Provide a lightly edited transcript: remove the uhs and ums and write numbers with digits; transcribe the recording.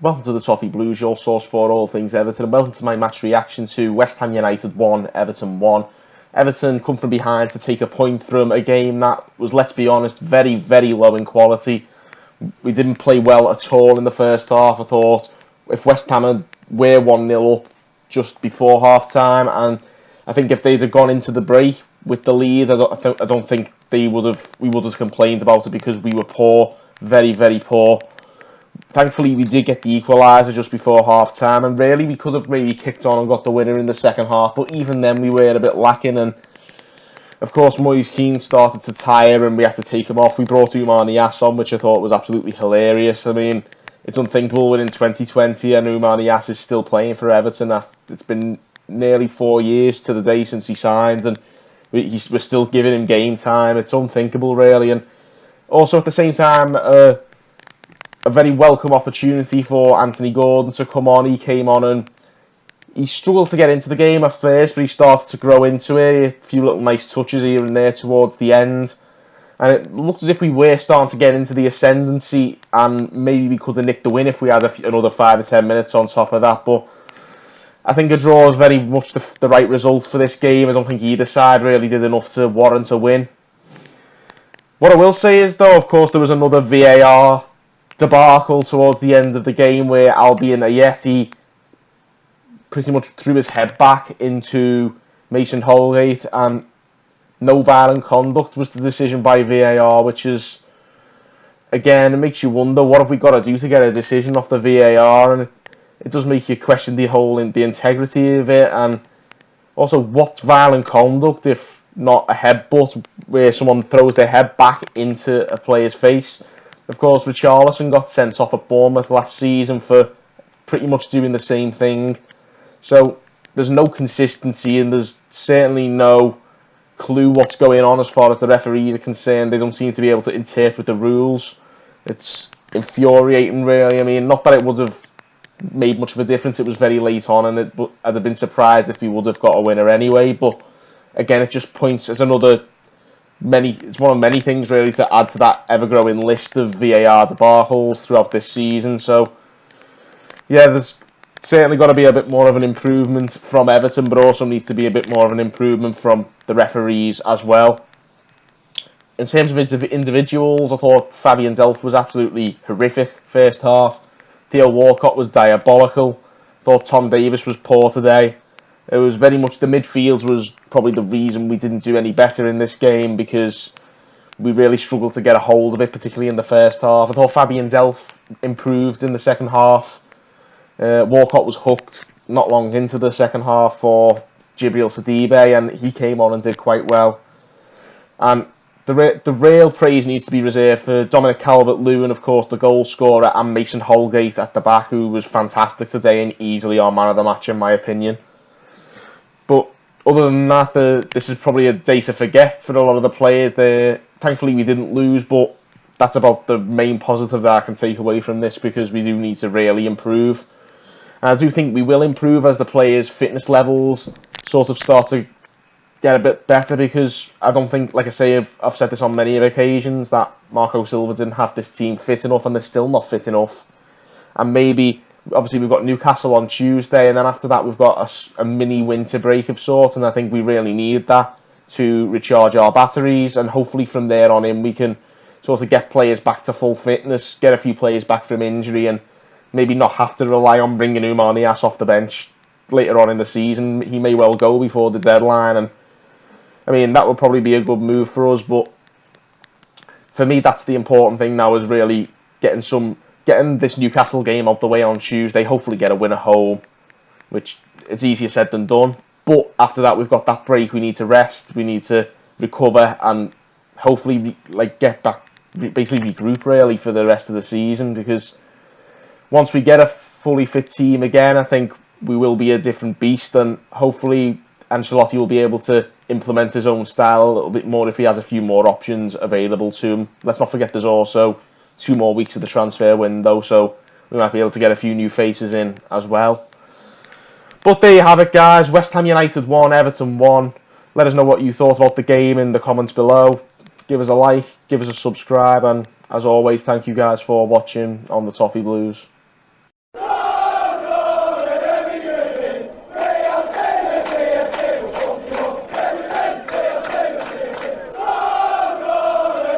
Welcome to the Toffee Blues, your source for all things Everton, and welcome to my match reaction to West Ham United 1, Everton 1. Everton come from behind to take a point from a game that was, let's be honest, very, very low in quality. We didn't play well at all in the first half. I thought if West Ham were 1-0 up just before half-time, and I think if they'd have gone into the break with the lead, I don't think we would have complained about it, because we were poor, very, very poor. Thankfully, we did get the equaliser just before half-time, and really we could have maybe kicked on and got the winner in the second half, but even then we were a bit lacking, and of course Moise Kean started to tire and we had to take him off. We brought Oumar Niasse on, which I thought was absolutely hilarious. I mean, it's unthinkable within 2020 and Oumar Niasse is still playing for Everton. It's been nearly 4 years to the day since he signed, and we're still giving him game time. It's unthinkable, really. And also at the same time, a very welcome opportunity for Anthony Gordon to come on. He came on and he struggled to get into the game at first, but he started to grow into it. A few little nice touches here and there towards the end. And it looked as if we were starting to get into the ascendancy, and maybe we could have nicked the win if we had another 5 or 10 minutes on top of that. But I think a draw is very much the right result for this game. I don't think either side really did enough to warrant a win. What I will say is, though, of course, there was another VAR debacle towards the end of the game where Albion Ayeti pretty much threw his head back into Mason Holgate, and no violent conduct was the decision by VAR, which is, again, it makes you wonder, what have we got to do to get a decision off the VAR? And it does make you question the integrity of it, and also what's violent conduct if not a headbutt where someone throws their head back into a player's face. Of course, Richarlison got sent off at Bournemouth last season for pretty much doing the same thing. So there's no consistency, and there's certainly no clue what's going on as far as the referees are concerned. They don't seem to be able to interpret the rules. It's infuriating, really. I mean, not that it would have made much of a difference. It was very late on, and I'd have been surprised if we would have got a winner anyway. But again, it just points as it's one of many things really to add to that ever-growing list of VAR debacles throughout this season. So yeah, there's certainly got to be a bit more of an improvement from Everton, but also needs to be a bit more of an improvement from the referees as well. In terms of individuals, I thought Fabian Delph was absolutely horrific first half. Theo Walcott was diabolical. I thought Tom Davies was poor today. It was very much the midfield was probably the reason we didn't do any better in this game, because we really struggled to get a hold of it, particularly in the first half. I thought Fabian Delph improved in the second half. Walcott was hooked not long into the second half for Djibril Sidibe, and he came on and did quite well. And the real praise needs to be reserved for Dominic Calvert-Lewin, of course, the goal scorer, and Mason Holgate at the back, who was fantastic today and easily our man of the match, in my opinion. But other than that, this is probably a day to forget for a lot of the players. Thankfully, we didn't lose, but that's about the main positive that I can take away from this, because we do need to really improve. And I do think we will improve as the players' fitness levels sort of start to get a bit better, because I don't think, like I say, I've said this on many occasions, that Marco Silva didn't have this team fit enough, and they're still not fit enough. And maybe, obviously, we've got Newcastle on Tuesday, and then after that we've got a mini winter break of sorts, and I think we really need that to recharge our batteries, and hopefully from there on in we can sort of get players back to full fitness, get a few players back from injury, and maybe not have to rely on bringing Oumar Niasse off the bench later on in the season. He may well go before the deadline, and I mean, that would probably be a good move for us, but for me that's the important thing now, is really getting this Newcastle game out the way on Tuesday, hopefully get a win at home, which it's easier said than done. But after that, we've got that break, we need to rest, we need to recover, and hopefully get back, basically regroup really for the rest of the season, because once we get a fully fit team again, I think we will be a different beast, and hopefully Ancelotti will be able to implement his own style a little bit more if he has a few more options available to him. Let's not forget there's also 2 more weeks of the transfer window, so we might be able to get a few new faces in as well. But there you have it, guys. West Ham United 1, Everton 1. Let us know what you thought about the game in the comments below. Give us a like, give us a subscribe, and as always, thank you guys for watching on the Toffee Blues.